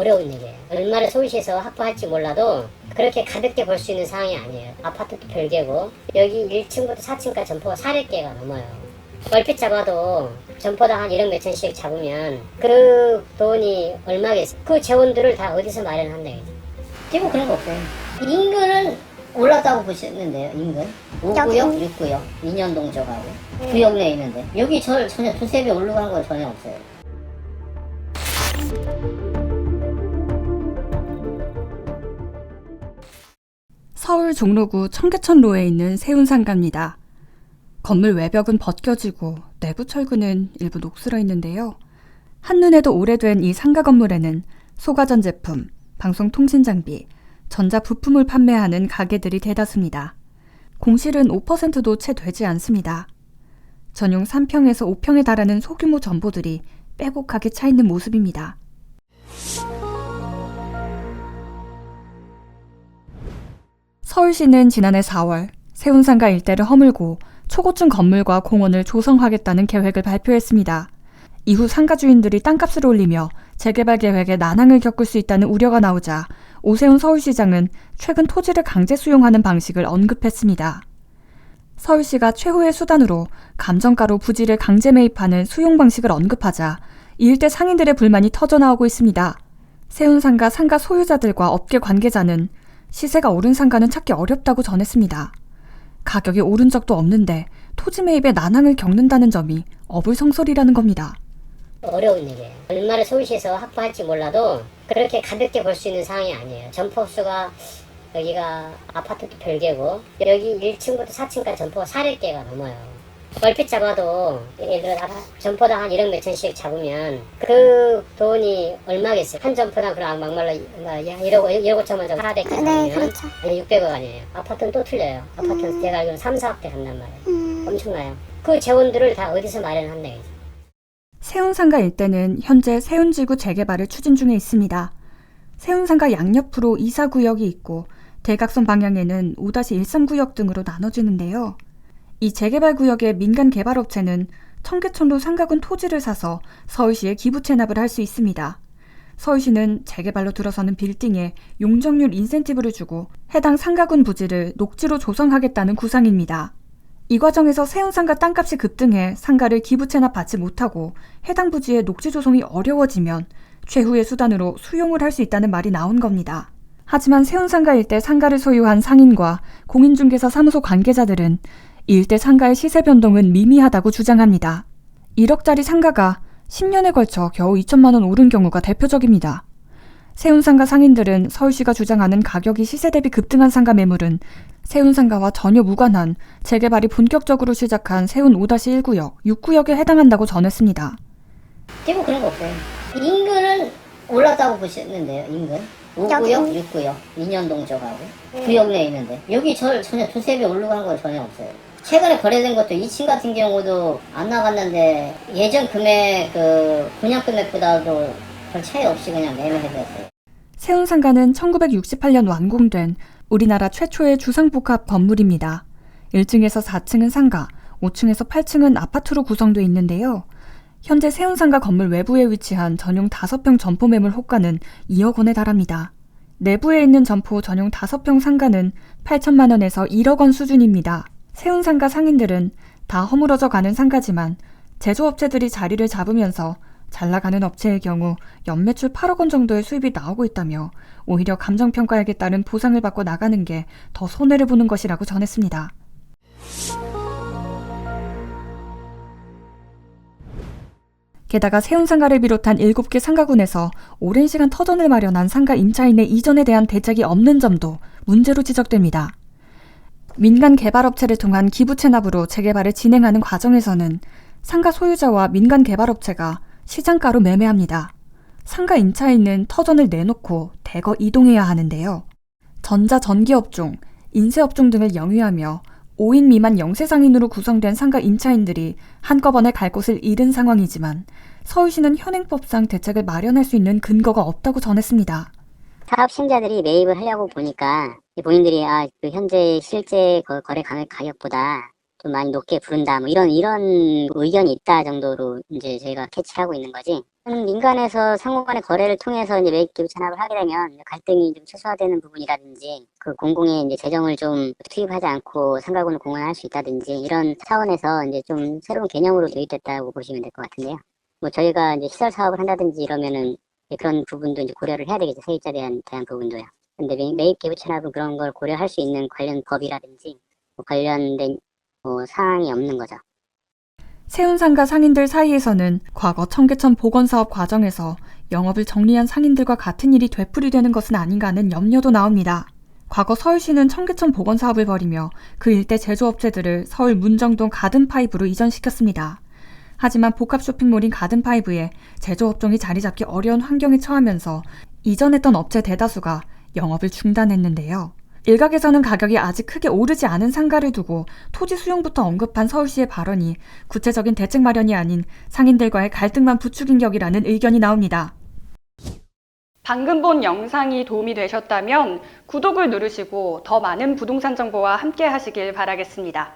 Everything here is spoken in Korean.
어려운 일이에요. 얼마나 서울시에서 확보할지 몰라도 그렇게 가볍게 볼 수 있는 상황이 아니에요. 아파트도 별개고 여기 1층부터 4층까지 점포가 400개가 넘어요. 얼핏 잡아도 점포당 한 1억 몇천씩 잡으면 그 돈이 얼마겠어요. 그 재원들을 다 어디서 마련한다. 지금 그런 거 없어요. 인근은 올랐다고 보시는데요. 인근 5구역, 6구역, 인현동 쪽하고 구역 내에 있는데 여기 전혀 두세 배 올라간 거 전혀 없어요. 서울 종로구 청계천로에 있는 세운상가입니다. 건물 외벽은 벗겨지고 내부 철근은 일부 녹슬어 있는데요. 한눈에도 오래된 이 상가 건물에는 소가전 제품, 방송통신장비, 전자부품을 판매하는 가게들이 대다수입니다. 공실은 5%도 채 되지 않습니다. 전용 3평에서 5평에 달하는 소규모 점포들이 빼곡하게 차 있는 모습입니다. 서울시는 지난해 4월 세운상가 일대를 허물고 초고층 건물과 공원을 조성하겠다는 계획을 발표했습니다. 이후 상가 주인들이 땅값을 올리며 재개발 계획에 난항을 겪을 수 있다는 우려가 나오자 오세훈 서울시장은 최근 토지를 강제 수용하는 방식을 언급했습니다. 서울시가 최후의 수단으로 감정가로 부지를 강제 매입하는 수용 방식을 언급하자 이 일대 상인들의 불만이 터져나오고 있습니다. 세운상가 상가 소유자들과 업계 관계자는 시세가 오른 상가는 찾기 어렵다고 전했습니다. 가격이 오른 적도 없는데 토지 매입에 난항을 겪는다는 점이 어불성설이라는 겁니다. 어려운 일이에요. 얼마나 서울시에서 확보할지 몰라도 그렇게 가볍게 볼 수 있는 상황이 아니에요. 점포수가 여기가 아파트도 별개고 여기 1층부터 4층까지 점포가 400개가 넘어요. 얼핏 잡아도 예를 들어 점포당 한 1억 몇천씩 잡으면 그 돈이 얼마겠어요. 한 점포당 그럼 막말로 1억 5천만 정도 400개 잡으면 그렇죠. 600억 아니에요. 아파트는 또 틀려요. 아파트는 제가 알기로는 3, 4억대 간단 말이에요. 엄청나요. 그 재원들을 다 어디서 마련한다. 세운상가 일대는 현재 세운지구 재개발을 추진 중에 있습니다. 세운상가 양옆으로 이사구역이 있고 대각선 방향에는 5-13구역 등으로 나눠지는데요. 이 재개발 구역의 민간 개발업체는 청계천로 상가군 토지를 사서 서울시에 기부 체납을 할 수 있습니다. 서울시는 재개발로 들어서는 빌딩에 용적률 인센티브를 주고 해당 상가군 부지를 녹지로 조성하겠다는 구상입니다. 이 과정에서 세운상가 땅값이 급등해 상가를 기부 체납받지 못하고 해당 부지의 녹지 조성이 어려워지면 최후의 수단으로 수용을 할 수 있다는 말이 나온 겁니다. 하지만 세운상가 일대 상가를 소유한 상인과 공인중개사 사무소 관계자들은 이 일대 상가의 시세 변동은 미미하다고 주장합니다. 1억짜리 상가가 10년에 걸쳐 겨우 2천만 원 오른 경우가 대표적입니다. 세운상가 상인들은 서울시가 주장하는 가격이 시세 대비 급등한 상가 매물은 세운상가와 전혀 무관한 재개발이 본격적으로 시작한 세운 5-1구역, 6구역에 해당한다고 전했습니다. 지금 그런 거 없어요. 인근은 올랐다고 보시는데요. 인근 5구역, 6구역, 인현동 쪽하고 구역 내에 있는데 여기 전혀 두세 배 올라간 거 전혀 없어요. 최근에 거래된 것도 2층 같은 경우도 안 나갔는데 예전 금액 분양 금액보다도 별 차이 없이 그냥 매매해드렸어요. 세운상가는 1968년 완공된 우리나라 최초의 주상복합 건물입니다. 1층에서 4층은 상가, 5층에서 8층은 아파트로 구성되어 있는데요. 현재 세운상가 건물 외부에 위치한 전용 5평 점포 매물 호가는 2억 원에 달합니다. 내부에 있는 점포 전용 5평 상가는 8천만 원에서 1억 원 수준입니다. 세운상가 상인들은 다 허물어져 가는 상가지만 제조업체들이 자리를 잡으면서 잘 나가는 업체의 경우 연매출 8억 원 정도의 수입이 나오고 있다며 오히려 감정평가액에 따른 보상을 받고 나가는 게 더 손해를 보는 것이라고 전했습니다. 게다가 세운상가를 비롯한 7개 상가군에서 오랜 시간 터전을 마련한 상가 임차인의 이전에 대한 대책이 없는 점도 문제로 지적됩니다. 민간 개발업체를 통한 기부 체납으로 재개발을 진행하는 과정에서는 상가 소유자와 민간 개발업체가 시장가로 매매합니다. 상가 임차인은 터전을 내놓고 대거 이동해야 하는데요. 전자 전기업종, 인쇄업종 등을 영위하며 5인 미만 영세상인으로 구성된 상가 임차인들이 한꺼번에 갈 곳을 잃은 상황이지만 서울시는 현행법상 대책을 마련할 수 있는 근거가 없다고 전했습니다. 사업 시행자들이 매입을 하려고 보니까 본인들이 그 현재 실제 거래 가격보다 좀 많이 높게 부른다 뭐 이런 의견이 있다 정도로 이제 저희가 캐치하고 있는 거지. 민간에서 상호간의 거래를 통해서 이제 매입 기부 체납을 하게 되면 갈등이 좀 최소화되는 부분이라든지 그 공공의 이제 재정을 좀 투입하지 않고 상가군을 공헌할 수 있다든지 이런 차원에서 이제 좀 새로운 개념으로 도입됐다고 보시면 될 것 같은데요. 뭐 저희가 이제 시설 사업을 한다든지 이러면은 그런 부분도 이제 고려를 해야 되겠죠. 세입자에 대한 부분도요. 근데 매입 기부 체납은 그런 걸 고려할 수 있는 관련 법이라든지 뭐 관련된 사항이 없는 거죠. 세운상가 상인들 사이에서는 과거 청계천 복원사업 과정에서 영업을 정리한 상인들과 같은 일이 되풀이되는 것은 아닌가 하는 염려도 나옵니다. 과거 서울시는 청계천 복원사업을 벌이며 그 일대 제조업체들을 서울 문정동 가든파이브로 이전시켰습니다. 하지만 복합 쇼핑몰인 가든파이브에 제조업종이 자리 잡기 어려운 환경에 처하면서 이전했던 업체 대다수가 영업을 중단했는데요. 일각에서는 가격이 아직 크게 오르지 않은 상가를 두고 토지 수용부터 언급한 서울시의 발언이 구체적인 대책 마련이 아닌 상인들과의 갈등만 부추긴 격이라는 의견이 나옵니다. 방금 본 영상이 도움이 되셨다면 구독을 누르시고 더 많은 부동산 정보와 함께 하시길 바라겠습니다.